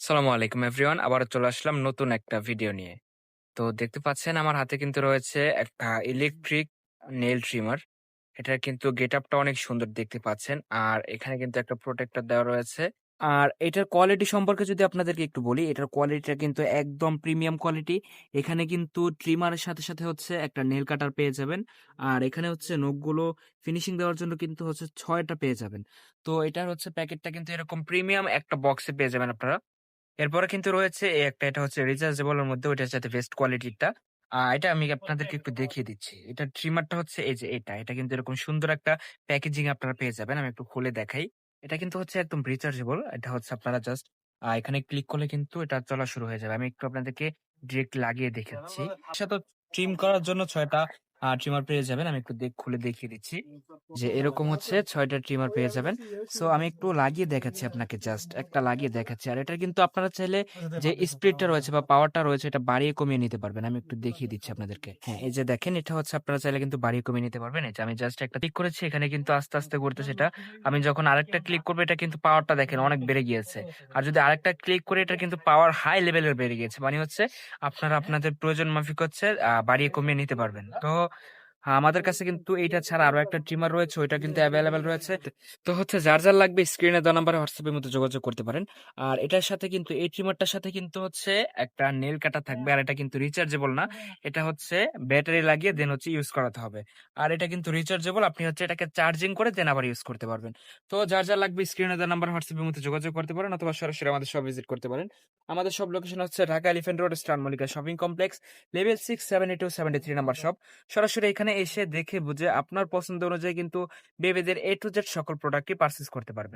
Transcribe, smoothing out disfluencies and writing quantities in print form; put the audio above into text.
সালামু আলাইকুম এভরিওয়ান। আবারও চলে আসলাম নতুন একটা ভিডিও নিয়ে। তো দেখতে পাচ্ছেন আমার হাতে কিন্তু রয়েছে একটা ইলেকট্রিক নেইল ট্রিমার। এটার কিন্তু গেটআপটা অনেক সুন্দর দেখতে পাচ্ছেন। আর এখানে কিন্তু একটা প্রোটেক্টর দেওয়া রয়েছে। আর এটার কোয়ালিটি সম্পর্কে যদি আপনাদেরকে একটু বলি, এটার কোয়ালিটিটা কিন্তু একদম প্রিমিয়াম কোয়ালিটি। এখানে কিন্তু ট্রিমারের সাথে হচ্ছে একটা নেইল কাটার পেয়ে যাবেন। আর এখানে হচ্ছে নখগুলো ফিনিশিং দেওয়ার জন্য কিন্তু হচ্ছে ৬ টা পেয়ে যাবেন। তো এটার হচ্ছে প্যাকেটটা কিন্তু এরকম প্রিমিয়াম একটা বক্সে পেয়ে যাবেন আপনারা। এরপরে কিন্তু রয়েছে এই একটা, এটা হচ্ছে রিচার্জেবল এর মধ্যে, ওইটার সাথে বেস্ট কোয়ালিটিরটা। এটা আমি আপনাদেরকে একটু দেখিয়ে দিচ্ছি। এটার ট্রিমারটা হচ্ছে এই যে এটা কিন্তু এরকম সুন্দর একটা প্যাকেজিং আপনারা পেয়ে যাবেন। আমি একটু খুলে দেখাই। এটা কিন্তু হচ্ছে একদম রিচার্জেবল। এটা হচ্ছে আপনারা জাস্ট এখানে ক্লিক করলে কিন্তু এটা চলা শুরু হয়ে যাবে। আমি একটু আপনাদেরকে ডিরেক্ট লাগিয়ে দেখাচ্ছি। এর সাথে ট্রিম করার জন্য ৬ টা ট্রিমার পেয়ে যাবেন। আমি একটু খুলে দেখিয়ে দিচ্ছি। যে এরকম হচ্ছে ৬ টা ট্রিমার পেয়ে যাবেন। সো আমি একটু লাগিয়ে দেখাচ্ছি আপনাকে, জাস্ট একটা লাগিয়ে দেখাচ্ছি। আর এটা কিন্তু আপনারা চাইলে যে স্পিডটা রয়েছে বা পাওয়ারটা রয়েছে এটা বাড়িয়ে কমিয়ে নিতে পারবেন। আমি একটু দেখিয়ে দিচ্ছি আপনাদেরকে। হ্যাঁ, এই যে দেখেন, এটা হচ্ছে আপনারা চাইলে কিন্তু বাড়িয়ে কমিয়ে নিতে পারবেন। এই যে আমি জাস্ট একটা ক্লিক করেছি, এখানে কিন্তু আস্তে ঘুরতেছে এটা। আমি যখন আরেকটা ক্লিক করব এটা কিন্তু পাওয়ারটা দেখেন অনেক বেড়ে গিয়েছে। আর যদি আরেকটা ক্লিক করি এটা কিন্তু পাওয়ার হাই লেভেলের বেড়ে গিয়েছে। মানে হচ্ছে আপনারা আপনাদের প্রয়োজন মাফিক হচ্ছে বাড়িয়ে কমিয়ে নিতে পারবেন। তো আমাদের কাছে কিন্তু এইটা ছাড়া আরো একটা ট্রিমার রয়েছে, ওইটা কিন্তু এভেলেবেল রয়েছে। তো হচ্ছে যার লাগবে স্ক্রিনে দেওয়া নাম্বারে হোয়াটসঅ্যাপের মধ্যে যোগাযোগ করতে পারেন। আর এটার সাথে কিন্তু এই ট্রিমারটার সাথে কিন্তু হচ্ছে একটা নেল কাটা থাকবে। আর এটা কিন্তু রিচার্জেবল না। এটা হচ্ছে ব্যাটারি লাগিয়ে দেন হচ্ছে ইউজ করাতে হবে। আর এটা কিন্তু রিচার্জেবল, আপনি হচ্ছে এটাকে চার্জিং করে দেন আবার ইউজ করতে পারবেন। তো যার লাগবে স্ক্রিনে দেওয়া নাম্বার হোয়াটসঅ্যাপের মধ্যে যোগাযোগ করতে পারেন, অথবা সরাসরি আমাদের সব ভিজিট করতে পারেন। আমাদের সব লোকেশন হচ্ছে Dhaka elephant road, star Mallika shopping complex, level 6, 72, 73 number shop. সরাসরি এখানে এসে দেখে বুঝে আপনার পছন্দ অনুযায়ী কিন্তু বেবিদের A to Z সকল প্রোডাক্টই পারচেজ করতে পারবেন।